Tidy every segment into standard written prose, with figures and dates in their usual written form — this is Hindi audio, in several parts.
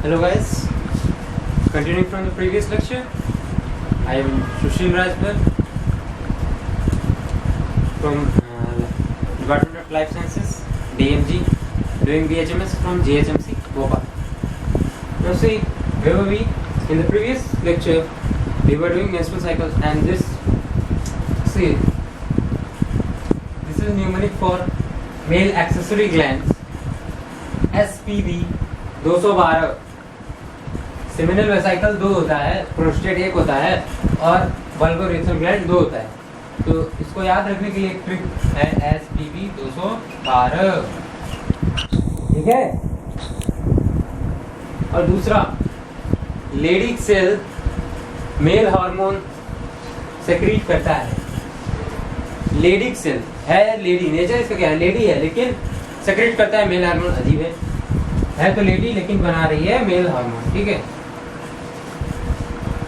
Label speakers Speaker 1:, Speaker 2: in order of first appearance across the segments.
Speaker 1: Hello guys, continuing from the previous lecture, I am Sushil Rajbhar from Department of Life Sciences, DMG, doing BHMS from GHMC, Bhopal. Now see, where were we? In the previous lecture, we were doing menstrual cycles and this is mnemonic for male accessory glands, SPV 212. Seminal vesicle 2 होता है, प्रोस्टेट 1 होता है और वल्गोरेथ्रल ग्लैंड 2 होता है। तो इसको याद रखने के लिए एक ट्रिक है SPV 212, ठीक है। और दूसरा, Leydig cell male hormone secrete करता है। लेडी सेल है, लेडी नेचर इसका क्या है, लेडी है लेकिन सेक्रीट करता है मेल हार्मोन। अजीब है तो लेडी लेकिन बना रही है मेल हार्मोन, ठीक है।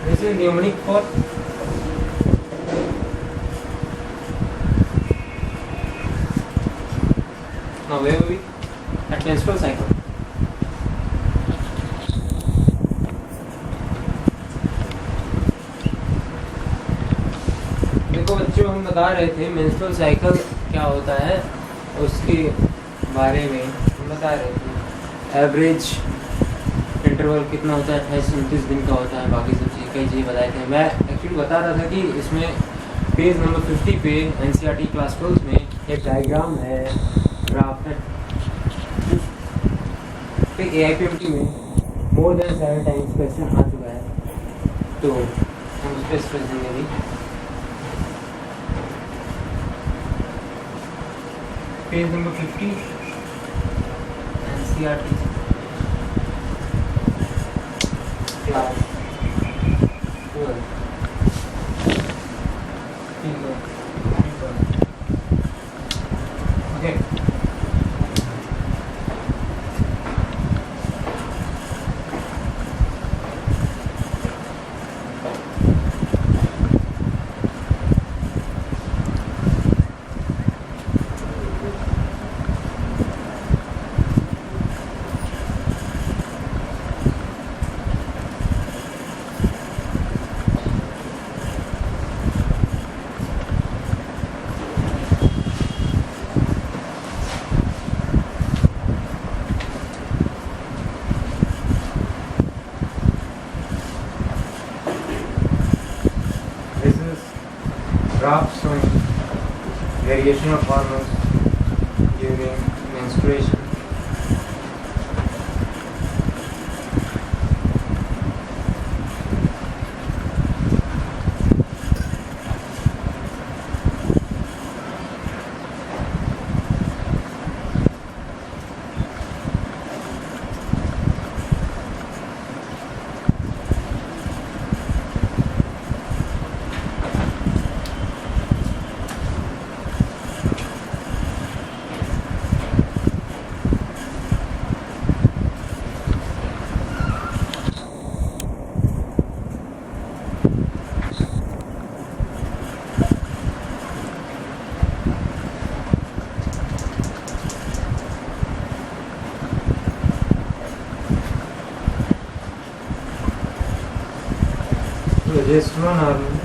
Speaker 1: This is mnemonic for now where are we at menstrual cycle. देखो बच्चों, हम बता रहे थे मेंस्ट्रुअल साइकिल क्या होता है, उसके बारे में हम बता रहे थे। एवरेज इंटरवल कितना होता है, 28-29 दिन का होता है। बाकी सब चीज़ कई चीज़ें बताए थे। मैं एक्चुअली बता रहा था कि इसमें पेज नंबर 50 पे NCERT क्लास 12 में एक डायग्राम है, ग्राफ है। AIPMT में मोर देन 7 टाइम्स क्वेश्चन आ चुका है, तो हम उस पर स्ट्रेस देंगे भी। Page number 50 NCERT class 12। Okay, graph showing variation of hormones during menstruation. Progesterone hormone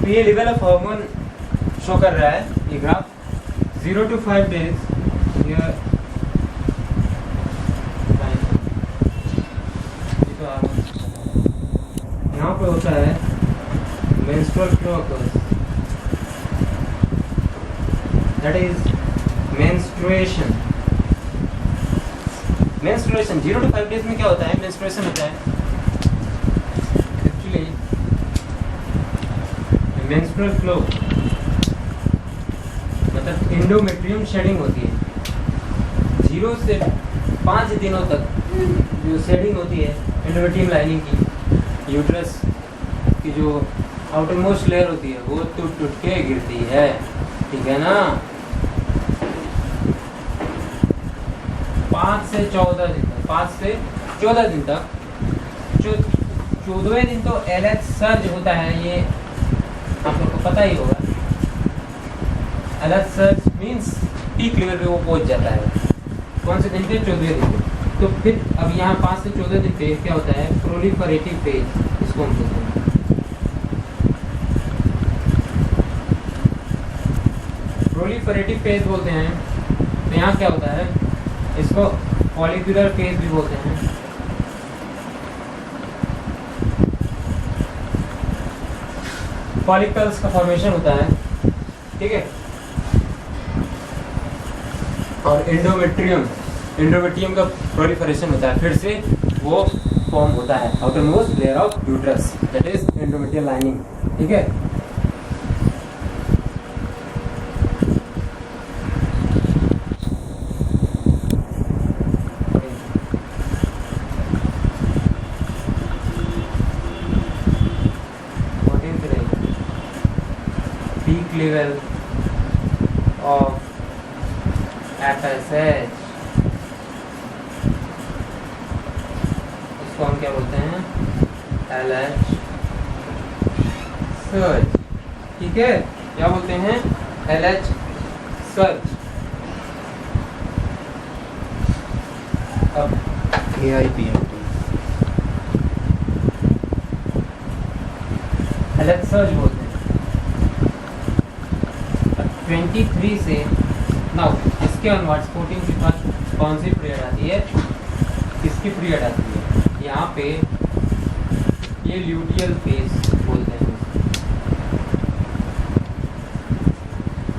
Speaker 1: ये लेवल ऑफ हार्मोन शो कर रहा है ये ग्राफ 0 to 5 days। यहाँ पे होता है menstrual flow occurs, that is menstruation। 0 to 5 days में क्या होता है, menstruation होता है। एक्चुअली मेंस्ट्रुअल फ्लो मतलब एंडोमेट्रियम शेडिंग होती है 0 से 5 दिनों तक जो शेडिंग होती है एंडोमेट्रियम लाइनिंग की, यूट्रस की जो आउटर मोस्ट लेयर होती है वो टूट टूट के गिरती है, ठीक है ना। 5 से 14 दिन तक 14वें दिन तो LH सर्ज होता है, ये आप लोग को पता ही होगा। LH surge means peak level पे वो पहुंच जाता है। कौन से दिन पे? 14वें दिन पे। तो फिर अब यहाँ 5 से 14 दिन पे क्या होता है? प्रोलिफरेटिव फेज, इसको हम कहते हैं। प्रोलिफरेटिव फेज बोलते हैं। तो यहाँ क्या होता है? इसको फॉलिकुलर फेज भी बोलते हैं। फॉलिकल्स का फॉर्मेशन होता है, ठीक है। और एंडोमेट्रियम का प्रोलिफरेशन होता है, फिर से वो फॉर्म होता है outer most layer of uterus, that is endometrial lining, ठीक है। Level of FSH, इसको हम क्या बोलते हैं? LH सर्ज, ठीक है। क्या बोलते हैं? LH surge. अब
Speaker 2: AIPMT
Speaker 1: LH सर्ज बोलते हैं। 23 से नाउ इसके ऑनवर्ड्स 14 के बाद कौन सी पीरियड आती है? किसकी पीरियड आती है? यहाँ पे ये ल्यूटियल फेज बोलते हैं,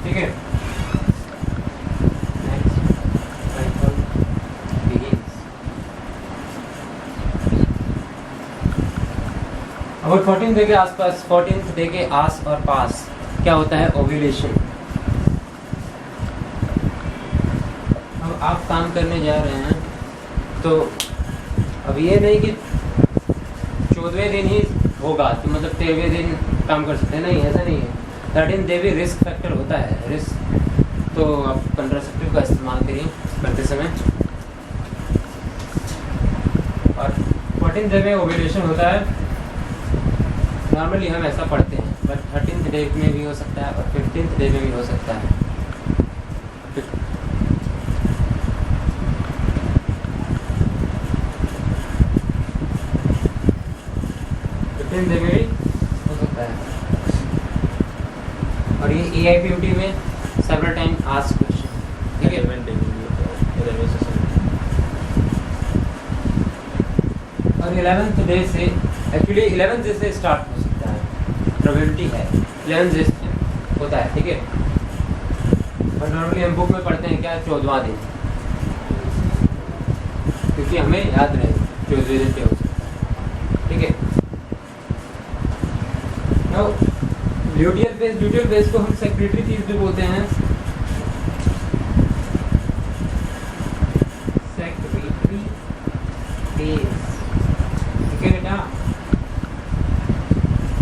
Speaker 1: ठीक है। Next cycle begins. अब 14th डे के आसपास, 14th डे के आस और पास क्या होता है? ओव्यूलेशन। आप काम करने जा रहे हैं तो अब ये नहीं कि 14वें दिन ही होगा तो मतलब 13वें दिन काम कर सकते हैं, नहीं, ऐसा नहीं है। 13th डे भी रिस्क फैक्टर होता है, रिस्क। तो आप कंट्रासेप्टिव का इस्तेमाल करिए करते समय। और 14th डे में ओव्यूलेशन होता है, नॉर्मली हम ऐसा पढ़ते हैं, बट 13th डे में भी हो सकता है और 15th डे में भी हो सकता है। 15th डे में भी हो सकता है। और ये AIPMT में several time asked question, ठीक है। और 11th डे से, एक्चुअली 11th डे से स्टार्ट हो सकता है, प्रोबेबिलिटी है 11th डे होता है, ठीक है। और नॉर्मली हम बुक में पढ़ते हैं क्या? 14वां दिन, क्योंकि हमें याद रहे 14वें दिन पे हो सकता है, ठीक है। ल्यूटियल फेज को हम सेक्रेटरी फेज भी बोलते हैं। सेक्रेटरी फेज, ठीक है बेटा।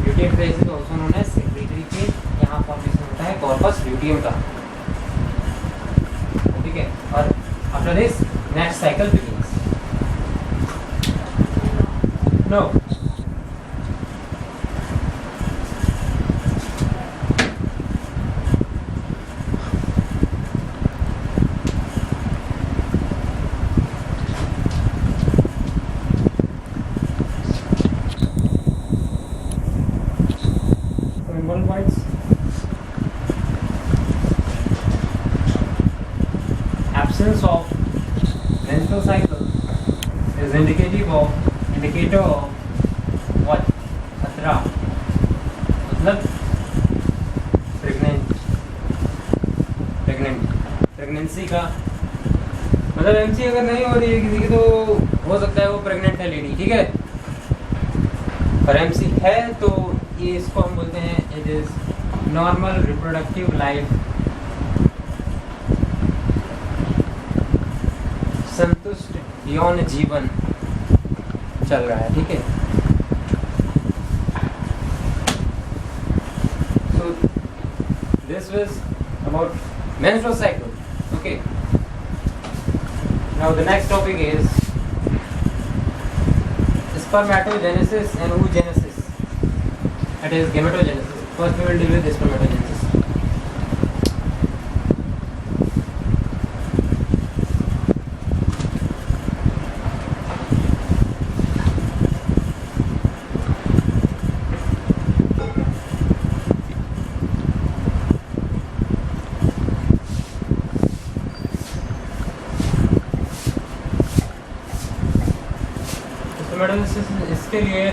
Speaker 1: Luteal phase is also known as secretory phase. यहाँ फॉर्मेशन होता है कॉर्पस ल्यूटियम का, ठीक है। और after this next cycle begins. No, absence of menstrual cycle is indicator of what? खतरा, मतलब प्रेगनेंसी का मतलब MC अगर नहीं हो रही है किसी की तो हो सकता है वो प्रेग्नेंट है लेडी, ठीक है। पर MC है तो ये इसको हम बोलते हैं it is normal reproductive life, संतुष्ट यौन जीवन चल रहा है, ठीक है। So this was about menstrual cycle, okay. Now the next topic is spermatogenesis and oogenesis, that is gametogenesis. First we will deal with spermatogenesis. इसके लिए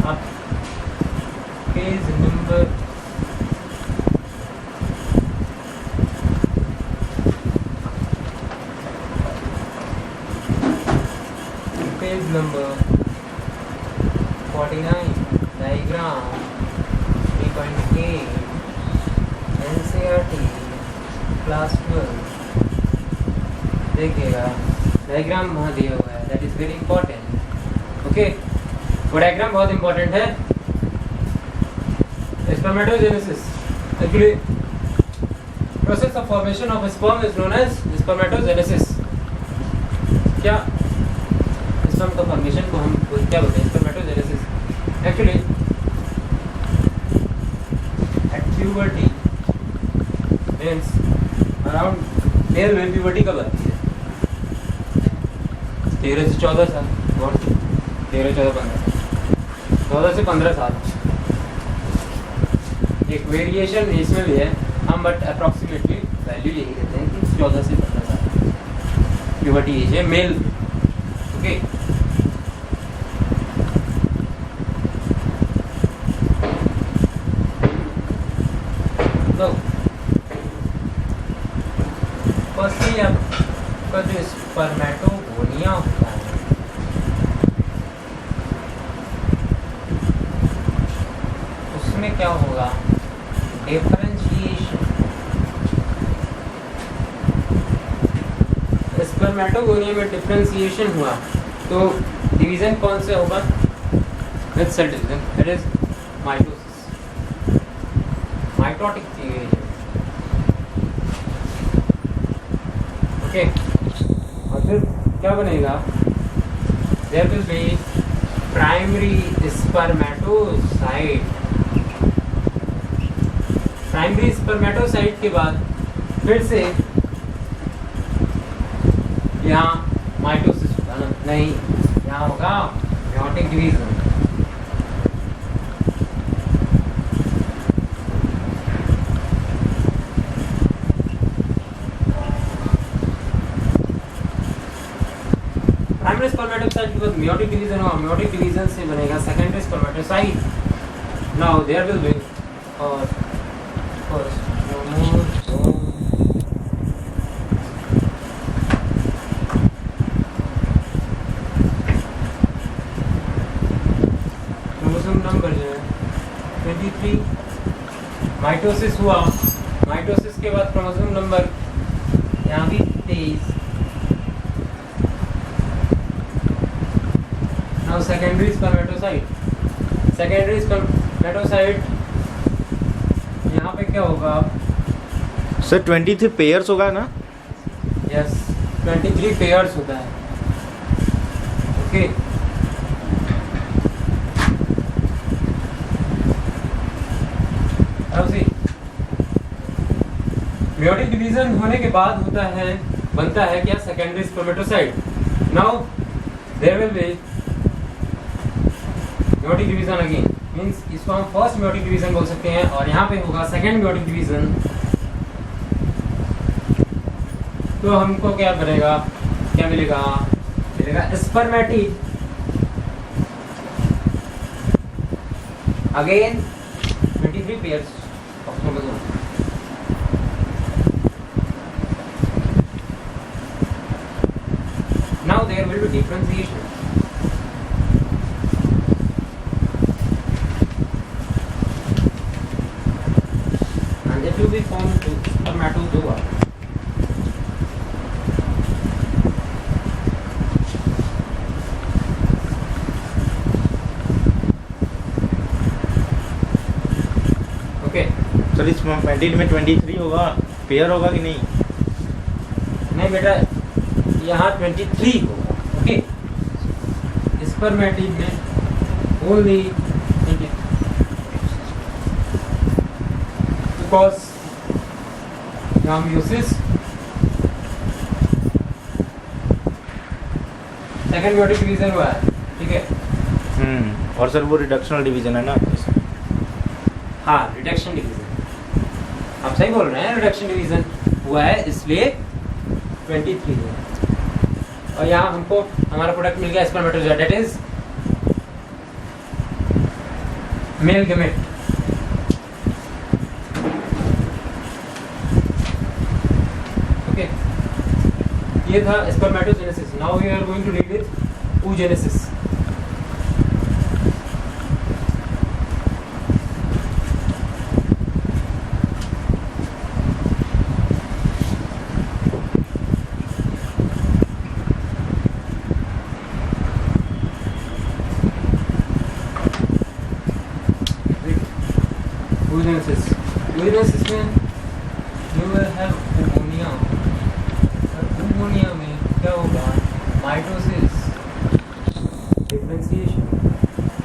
Speaker 1: आप page number page number 49 diagram 3.8 NCERT class 12 देखिएगा, डायग्राम वहाँ दिया हुआ है, that is very important, okay. वो डायग्राम बहुत इंपॉर्टेंट है। Spermatogenesis, actually process of formation of sperm is known as spermatogenesis. क्या स्पर्म का फॉर्मेशन को हम क्या बोलते हैं? Spermatogenesis. Actually at puberty means around male में प्यूबर्टी कब आती है? 13 से 14 साल, 13, 14, 15, 14 से 15 साल। एक वेरिएशन इसमें भी है हम, बट अप्रॉक्सीमेटली वैल्यू यही देते हैं कि 14 से 15 साल प्यूबर्टी एज है मेल, ओके। तो फर्स्टली आपका जो स्पर्मेटोगोनिया होता है, उसमें क्या होगा? डिफरेंशिएशन। स्पर्मेटोगोनिया में डिफरेंशिएशन हुआ तो डिवीजन कौन से होगा? With cell division, that is mitosis, mitotic division, okay. और फिर क्या बनेगा? There will be primary spermatocyte. Primary spermatocyte के बाद फिर से यहाँ माइटोसिस होगा ना? नहीं, यहाँ होगा मेयोटिक डिवीजन। प्राइमरी स्पर्मेटोसाइट के बाद मेयोटिक डिवीजन होगा, मेयोटिक डिवीजन से बनेगा secondary spermatocyte. Now there will be और क्रोमोसोम नंबर जो है 23। माइटोसिस हुआ, माइटोसिस के बाद क्रोमोसोम नंबर यहाँ भी 23। Now secondary spermatocyte, secondary spermatocyte यहाँ पे क्या होगा
Speaker 2: सर? 23 पेयर्स होगा ना?
Speaker 1: यस, 23 पेयर्स होता है, ओके। अब सी मेयोटिक डिवीजन होने के बाद होता है, बनता है क्या? Secondary spermatocyte. Now there will be meiotic division again, means इसको हम फर्स्ट मेयोटिक डिवीजन बोल सकते हैं, और यहाँ पे होगा सेकेंड मेयोटिक डिवीजन। तो हमको क्या बनेगा? क्या मिलेगा? मिलेगा spermatid, again 23 pairs of chromosome. Now there will be differentiation. भी फॉर्म स्पर्मेटो दो आ ओके।
Speaker 2: सर इस पेंटिन में 23 होगा, पेयर होगा कि नहीं?
Speaker 1: नहीं बेटा, यहाँ 23 होगा। ओके, स्पर्मेटिड में ओनली 23 बिकॉज गामियोसिस सेकंड म्योटिक डिवीजन हुआ है, ठीक है।
Speaker 2: और सर वो रिडक्शनल डिवीजन है ना?
Speaker 1: हाँ, रिडक्शन डिवीजन, आप सही बोल रहे हैं, रिडक्शन डिवीजन हुआ है इसलिए 23 है। और यहाँ हमको हमारा प्रोडक्ट मिल गया spermatozoa, that is male gamete. Okay, ये था spermatogenesis. Now we are going to deal with oogenesis। oogenesis में you will have pneumonia। और pneumonia में क्या होगा? Mitosis differentiation.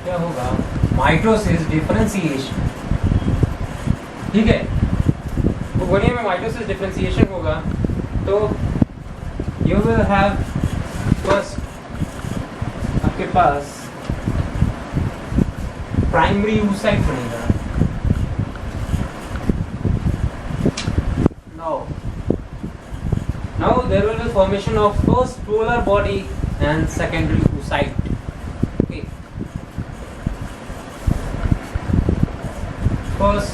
Speaker 1: क्या होगा? माइटोसिस डिफरेंशिएशन, ठीक है। pneumonia में माइटोसिस डिफरेंशिएशन होगा तो you will have first आपके पास प्राइमरी oocyte बनेगा। Now there will be formation of first polar body and secondary oocyte. Okay. First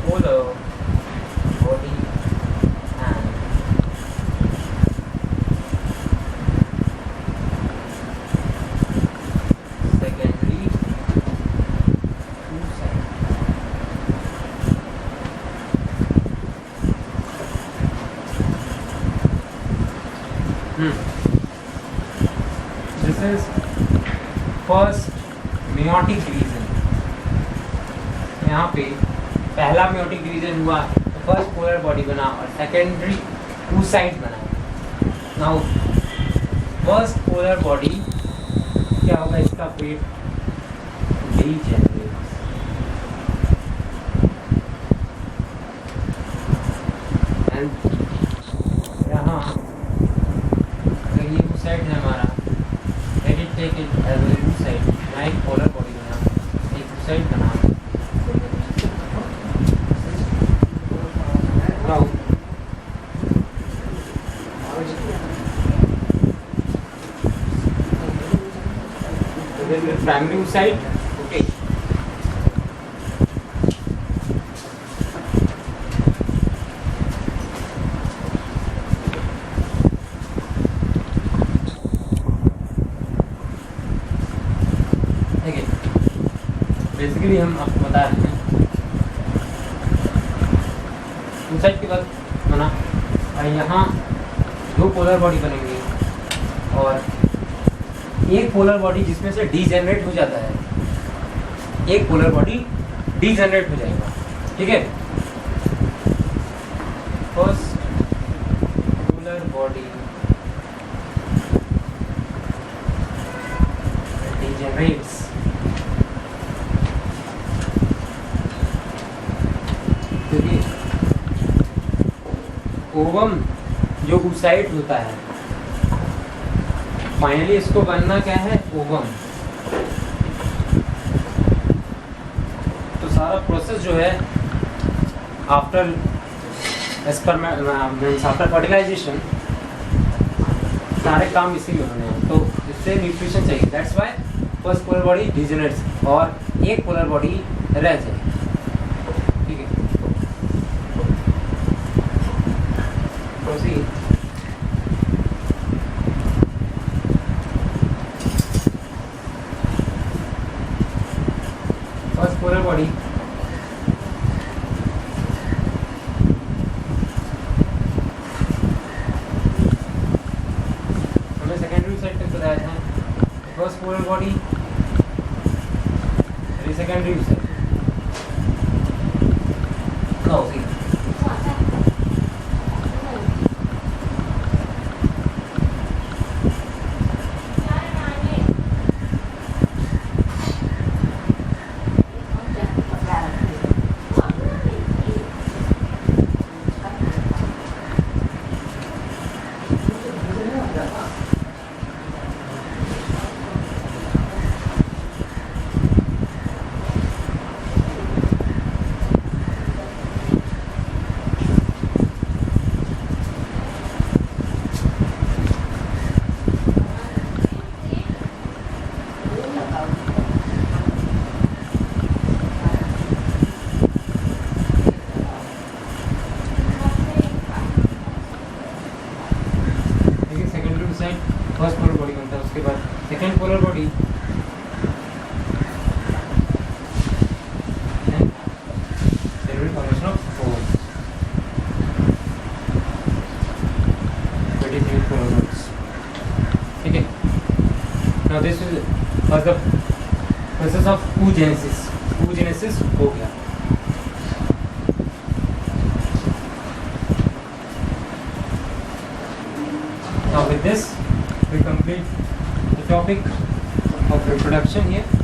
Speaker 1: polar body and secondary oocyte. This is first meiotic division। यहाँ पे पहला meiotic division हुआ तो फर्स्ट पोलर बॉडी बना और सेकेंडरी oocyte बना। नाउ फर्स्ट पोलर बॉडी क्या होगा? इसका वेट डीजेनरेट एंड यहाँ ये oocyte है हमारा, let it take it as a oocyte। यहाँ एक पोलर बॉडी बना, एक oocyte बना। Now this is primary oocyte। Okay, basically हम आपको बता रहे हैं oocyte के बाद बना और यहाँ दो पोलर बॉडी बनेंगे और एक पोलर बॉडी जिसमें से डीजेनरेट हो जाता है, एक पोलर बॉडी डीजेनरेट हो जाएगा, ठीक है। फर्स्ट पोलर बॉडी डीजेनरेट्स क्योंकि ओवम जो oocyte होता है फाइनली इसको बनना क्या है? ओवम। तो सारा प्रोसेस जो है आफ्टर आफ्टर फर्टिलाइजेशन सारे काम इसी में होने हैं। तो इससे न्यूट्रिशन चाहिए, that's why first polar body degenerates और एक पोलर बॉडी रह जाए, ठीक है। Proceed. First polar body secondary vesicle first polar body बनता है, उसके बाद second polar body formation of force 23 polar bodies. ठीक है, now this was the process of oogenesis। oogenesis हो गया। Now with this we complete the topic of reproduction here.